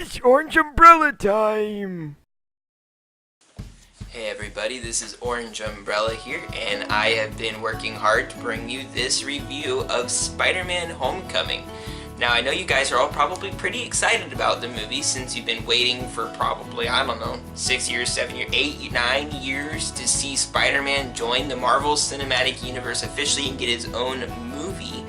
It's Orange Umbrella time! Hey everybody, this is Orange Umbrella here, and I have been working hard to bring you this review of Spider-Man Homecoming. Now, I know you guys are all probably pretty excited about the movie since you've been waiting for probably, I don't know, 6 years, 7 years, 8, 9 years to see Spider-Man join the Marvel Cinematic Universe officially and get his own movie.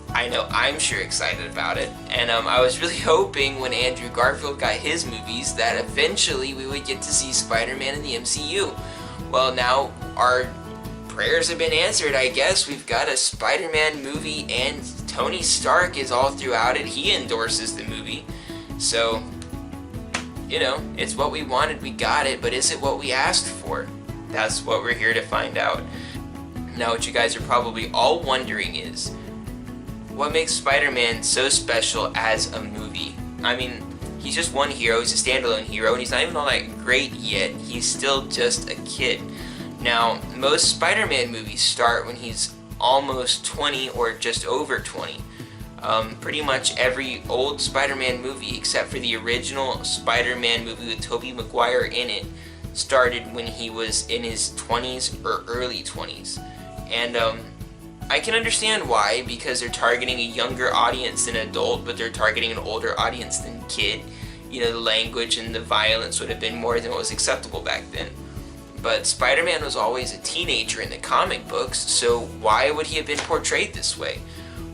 I know I'm sure excited about it, and I was really hoping when Andrew Garfield got his movies that eventually we would get to see Spider-Man in the MCU. Well, now our prayers have been answered, I guess. We've got a Spider-Man movie, and Tony Stark is all throughout it. He endorses the movie, so, you know, it's what we wanted, we got it, but is it what we asked for? That's what we're here to find out. Now, what you guys are probably all wondering is, what makes Spider-Man so special as a movie? I mean, he's just one hero, he's a standalone hero, and he's not even all that great yet. He's still just a kid. Now, most Spider-Man movies start when he's almost 20 or just over 20. Pretty much every old Spider-Man movie, except for the original Spider-Man movie with Tobey Maguire in it, started when he was in his 20s or early 20s. And, I can understand why, because they're targeting a younger audience than adult, but they're targeting an older audience than kid. You know, the language and the violence would have been more than what was acceptable back then. But Spider-Man was always a teenager in the comic books, so why would he have been portrayed this way?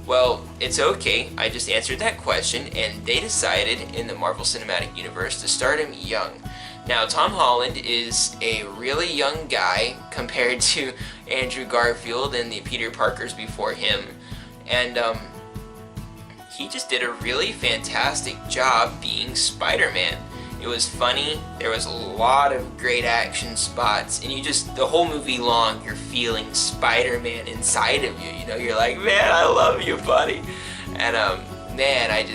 Well, it's okay, I just answered that question, and they decided in the Marvel Cinematic Universe to start him young. Now, Tom Holland is a really young guy compared to Andrew Garfield and the Peter Parkers before him, and he just did a really fantastic job being Spider-Man. It was funny, there was a lot of great action spots, and the whole movie long, you're feeling Spider-Man inside of you, you know, you're like, man, I love you, buddy. And man,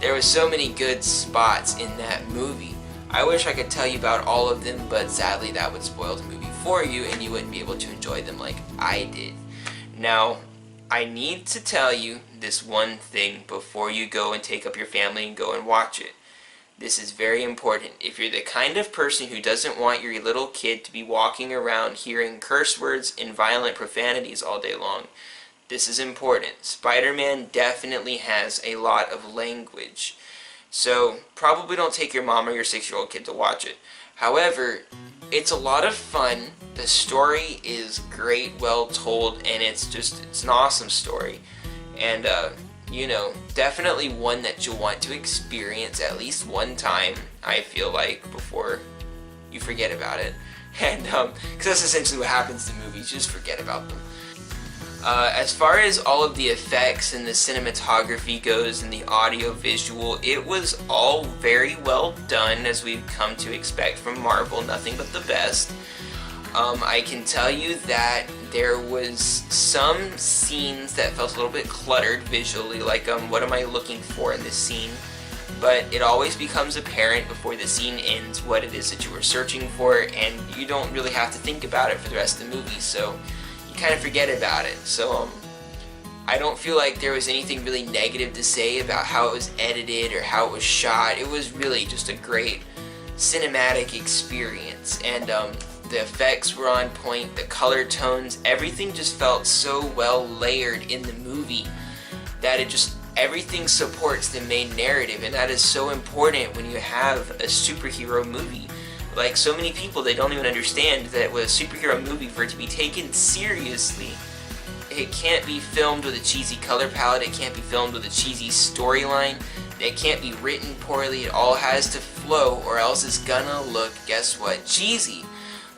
there was so many good spots in that movie. I wish I could tell you about all of them, but sadly that would spoil the movie for you and you wouldn't be able to enjoy them like I did. Now, I need to tell you this one thing before you go and take up your family and go and watch it. This is very important. If you're the kind of person who doesn't want your little kid to be walking around hearing curse words and violent profanities all day long, this is important. Spider-Man definitely has a lot of language. So, probably don't take your mom or your 6-year-old kid to watch it. However, it's a lot of fun. The story is great, well told, and it's an awesome story. And, you know, definitely one that you'll want to experience at least one time, I feel like, before you forget about it. And, because that's essentially what happens to movies, just forget about them. As far as all of the effects and the cinematography goes and the audio visual, it was all very well done, as we've come to expect from Marvel, nothing but the best. I can tell you that there was some scenes that felt a little bit cluttered visually, like what am I looking for in this scene? But it always becomes apparent before the scene ends what it is that you were searching for, and you don't really have to think about it for the rest of the movie, so you kind of forget about it. So I don't feel like there was anything really negative to say about how it was edited or how it was shot. It was really just a great cinematic experience, and the effects were on point, the color tones, everything just felt so well layered in the movie that everything supports the main narrative, and that is so important when you have a superhero movie. Like, so many people, they don't even understand that with a superhero movie, for it to be taken seriously, it can't be filmed with a cheesy color palette, it can't be filmed with a cheesy storyline, it can't be written poorly, it all has to flow, or else it's gonna look, guess what, cheesy.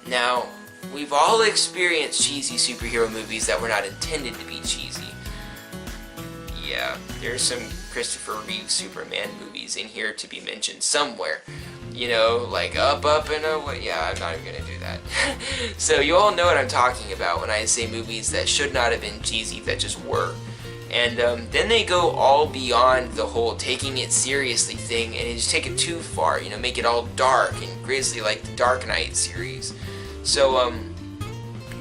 Now, we've all experienced cheesy superhero movies that were not intended to be cheesy. Yeah, there's some Christopher Reeve Superman movies in here to be mentioned somewhere. You know, like Up, and Away. Yeah, I'm not even gonna do that. So you all know what I'm talking about when I say movies that should not have been cheesy, that just were. And then they go all beyond the whole taking it seriously thing, and they just take it too far, you know, make it all dark and grisly like the Dark Knight series. So,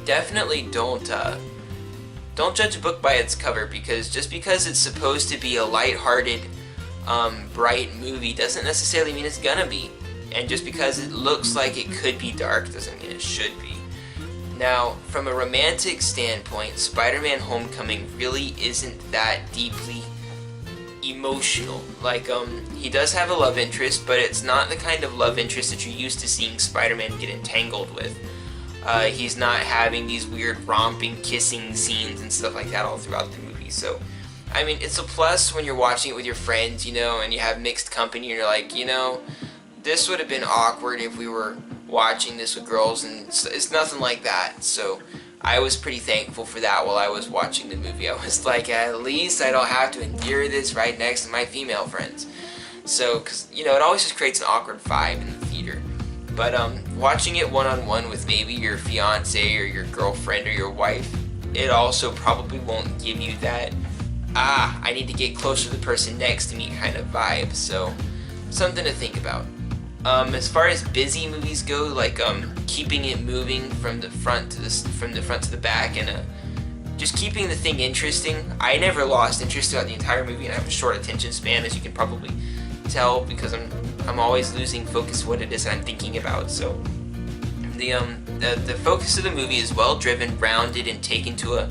definitely don't judge a book by its cover, because just because it's supposed to be a lighthearted bright movie doesn't necessarily mean it's gonna be. And just because it looks like it could be dark doesn't mean it should be. Now, from a romantic standpoint, Spider-Man Homecoming really isn't that deeply emotional. Like, he does have a love interest, but it's not the kind of love interest that you're used to seeing Spider-Man get entangled with. He's not having these weird romping, kissing scenes and stuff like that all throughout the movie. So, I mean, it's a plus when you're watching it with your friends, you know, and you have mixed company and you're like, you know, this would have been awkward if we were watching this with girls, and it's nothing like that. So I was pretty thankful for that while I was watching the movie. I was like, at least I don't have to endure this right next to my female friends. So, because, you know, it always just creates an awkward vibe in the theater. But watching it one-on-one with maybe your fiance or your girlfriend or your wife, it also probably won't give you that, I need to get closer to the person next to me kind of vibe. So, something to think about. As far as busy movies go, like keeping it moving from the front to the back, and just keeping the thing interesting. I never lost interest throughout the entire movie, and I have a short attention span, as you can probably tell, because I'm always losing focus of what it is that I'm thinking about. So the focus of the movie is well driven, rounded, and taken to a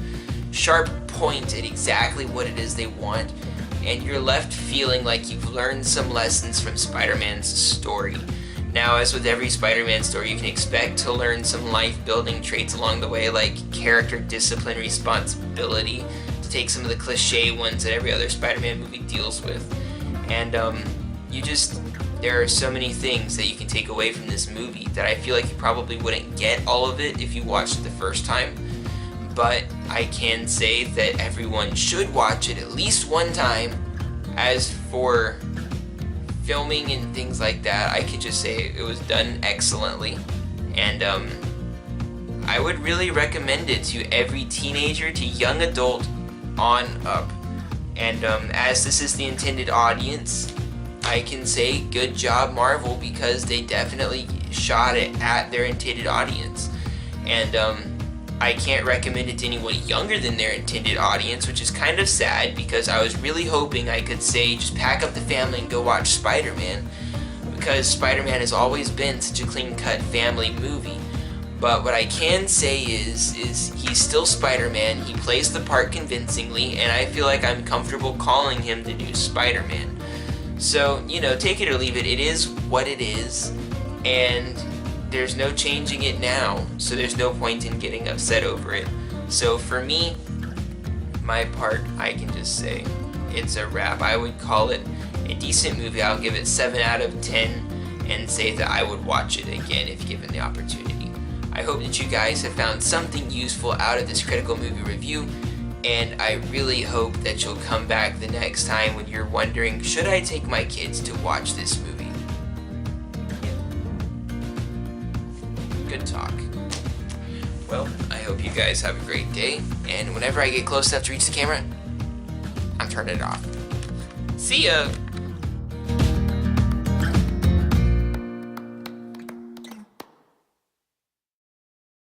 sharp point at exactly what it is they want. And you're left feeling like you've learned some lessons from Spider-Man's story. Now, as with every Spider-Man story, you can expect to learn some life-building traits along the way, like character discipline, responsibility, to take some of the cliche ones that every other Spider-Man movie deals with. And there are so many things that you can take away from this movie that I feel like you probably wouldn't get all of it if you watched it the first time. But I can say that everyone should watch it at least one time. As for filming and things like that, I could just say it was done excellently. And I would really recommend it to every teenager to young adult on up. And as this is the intended audience, I can say good job, Marvel, because they definitely shot it at their intended audience. And I can't recommend it to anyone younger than their intended audience, which is kind of sad, because I was really hoping I could say just pack up the family and go watch Spider-Man, because Spider-Man has always been such a clean-cut family movie. But what I can say is he's still Spider-Man, he plays the part convincingly, and I feel like I'm comfortable calling him the new Spider-Man. So, you know, take it or leave it, it is what it is, and there's no changing it now, so there's no point in getting upset over it. So for me, my part, I can just say it's a wrap. I would call it a decent movie. I'll give it 7 out of 10 and say that I would watch it again if given the opportunity. I hope that you guys have found something useful out of this critical movie review, and I really hope that you'll come back the next time when you're wondering, should I take my kids to watch this movie? Good talk. Well, I hope you guys have a great day, and whenever I get close enough to reach the camera, I'm turning it off. See ya!